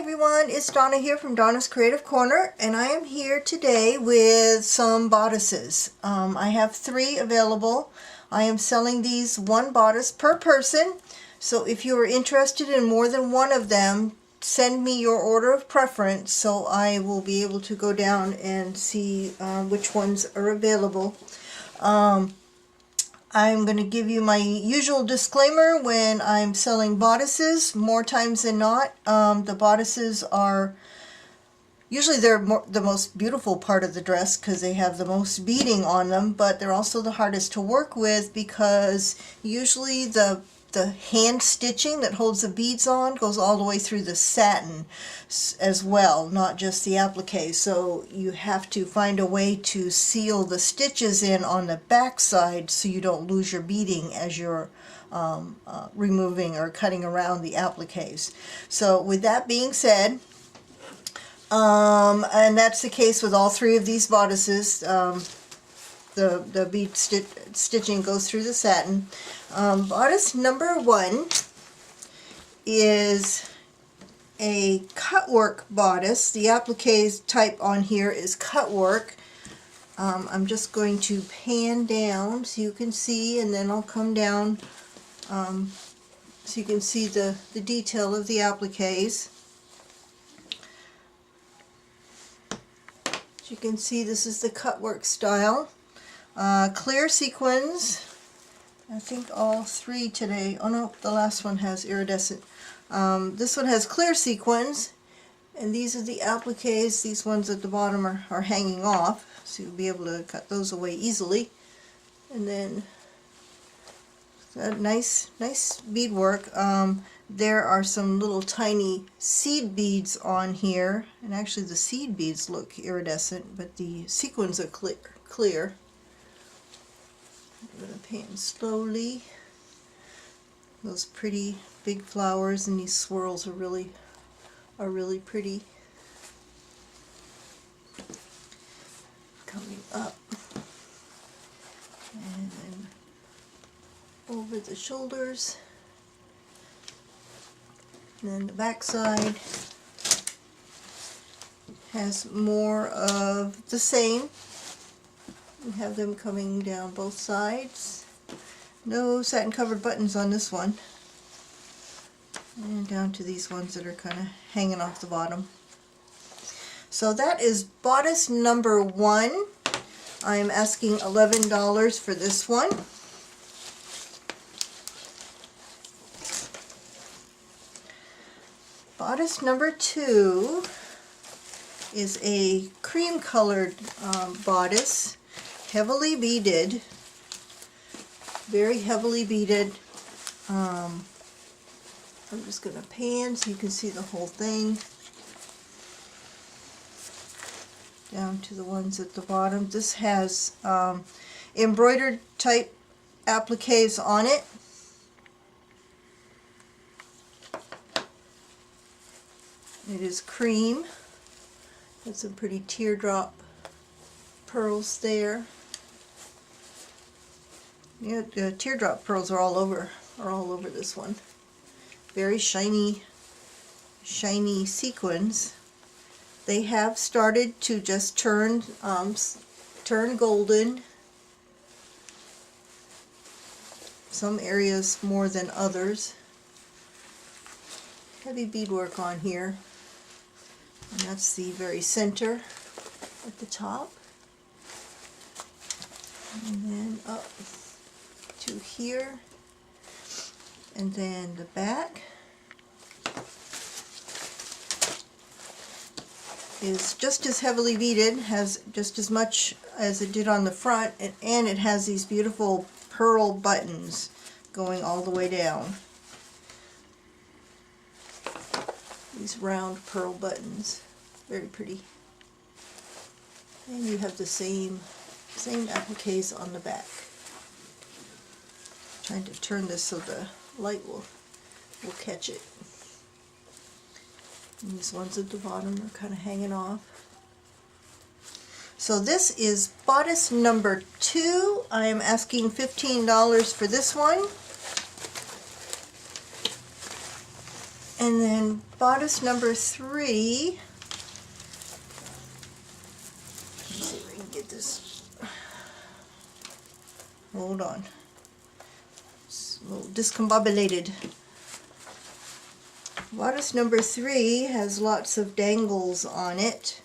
everyone, it's Donna here from Donna's Creative Corner, and I am here today with some bodices. I have 3 available. I am selling these 1 bodice per person, so if you are interested in more than one of them, send me your order of preference so I will be able to go down and see which ones are available. I'm going to give you my usual disclaimer when I'm selling bodices. More times than not, the bodices are usually the most beautiful part of the dress because they have the most beading on them, but they're also the hardest to work with because usually the hand stitching that holds the beads on goes all the way through the satin as well, not just the applique. So you have to find a way to seal the stitches in on the back side so you don't lose your beading as you're removing or cutting around the appliques. So with that being said, and that's the case with all 3 of these bodices. The bead stitching goes through the satin. Bodice number 1 is a cutwork bodice. The applique type on here is cutwork. I'm just going to pan down so you can see, and then I'll come down so you can see the detail of the appliques. As you can see, this is the cutwork style. Clear sequins. I think all 3 today. Oh no, the last one has iridescent. This one has clear sequins, and these are the appliques. These ones at the bottom are hanging off, so you'll be able to cut those away easily. And then nice beadwork. There are some little tiny seed beads on here, and actually the seed beads look iridescent, but the sequins are clear. I'm going to pan slowly. Those pretty big flowers and these swirls are really pretty. Coming up and then over the shoulders, and then the back side has more of the same. We have them coming down both sides. No satin covered buttons on this one. And down to these ones that are kind of hanging off the bottom. So that is bodice number 1. I am asking $11 for this one. Bodice number 2 is a cream colored bodice. Heavily beaded, very heavily beaded. I'm just going to pan so you can see the whole thing. Down to the ones at the bottom. This has embroidered type appliques on it. It is cream. Got some pretty teardrop pearls there. Yeah, the teardrop pearls are all over this one. Very shiny sequins. They have started to just turn golden. Some areas more than others. Heavy beadwork on here, and that's the very center at the top, and then up to here, and then the back is just as heavily beaded, has just as much as it did on the front, and it has these beautiful pearl buttons going all the way down. These round pearl buttons, very pretty. And you have the same appliques on the back. Trying to turn this so the light will catch it. And these ones at the bottom are kind of hanging off. So this is bodice number 2. I am asking $15 for this one. And then bodice number 3. Let's see if I can get this. Hold on. It's a little discombobulated. Bodice number 3 has lots of dangles on it.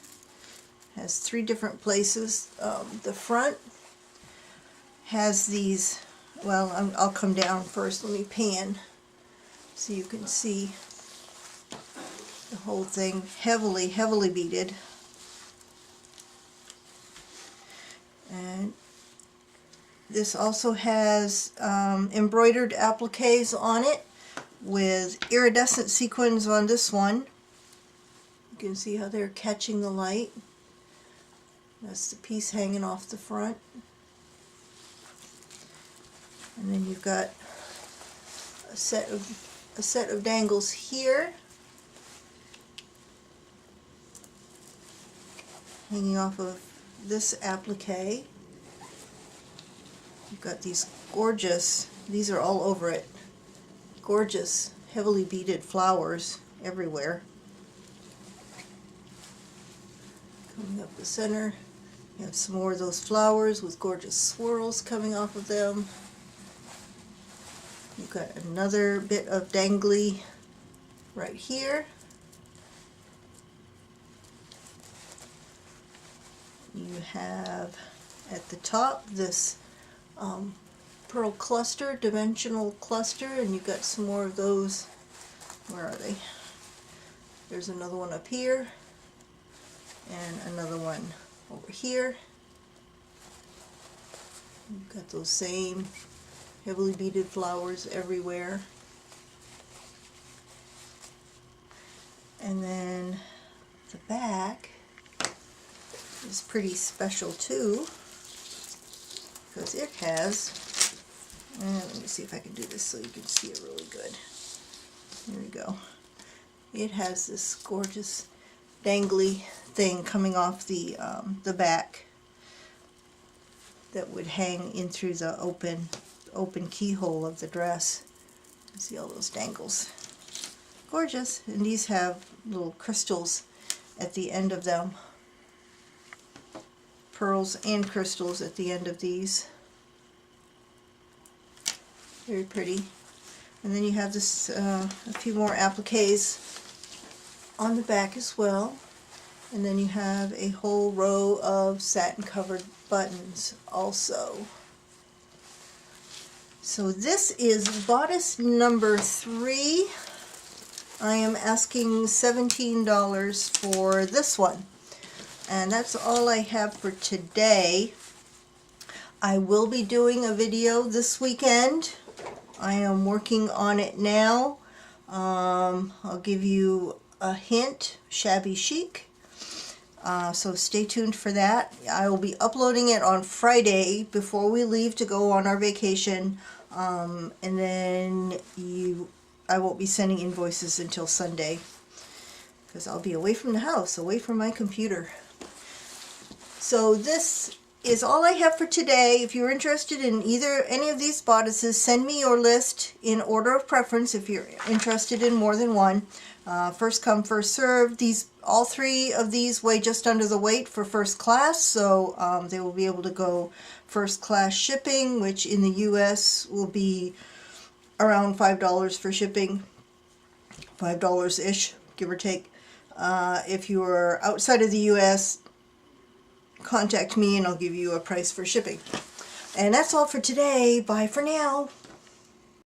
Has 3 different places. The front has these, well, I'll come down first. Let me pan so you can see the whole thing. Heavily beaded. And this also has embroidered appliques on it with iridescent sequins on this one. You can see how they're catching the light. That's the piece hanging off the front. And then you've got a set of dangles here, hanging off of this applique. You've got these gorgeous, these are all over it, gorgeous heavily beaded flowers everywhere. Coming up the center, you have some more of those flowers with gorgeous swirls coming off of them. You've got another bit of dangly right here. You have at the top this pearl cluster, dimensional cluster, and you've got some more of those. Where are they? There's another one up here and another one over here. You've got those same heavily beaded flowers everywhere. And then the back is pretty special too, because it has, let me see if I can do this so you can see it really good. There we go. It has this gorgeous dangly thing coming off the back that would hang in through the open keyhole of the dress. You see all those dangles. Gorgeous. And these have little crystals at the end of them. Pearls and crystals at the end of these. Very pretty. And then you have this a few more appliques on the back as well. And then you have a whole row of satin covered buttons also. So this is bodice number 3. I am asking $17 for this one. And that's all I have for today. I will be doing a video this weekend. I am working on it now. I'll give you a hint, shabby chic. So stay tuned for that. I will be uploading it on Friday before we leave to go on our vacation. And then I won't be sending invoices until Sunday, because I'll be away from the house, away from my computer. So this is all I have for today. If you're interested in any of these bodices, send me your list in order of preference if you're interested in more than one. First come, first served. All 3 of these weigh just under the weight for first class, so they will be able to go first class shipping, which in the US will be around $5 for shipping. $5-ish, give or take. If you are outside of the US, contact me and I'll give you a price for shipping. And that's all for today. Bye for now.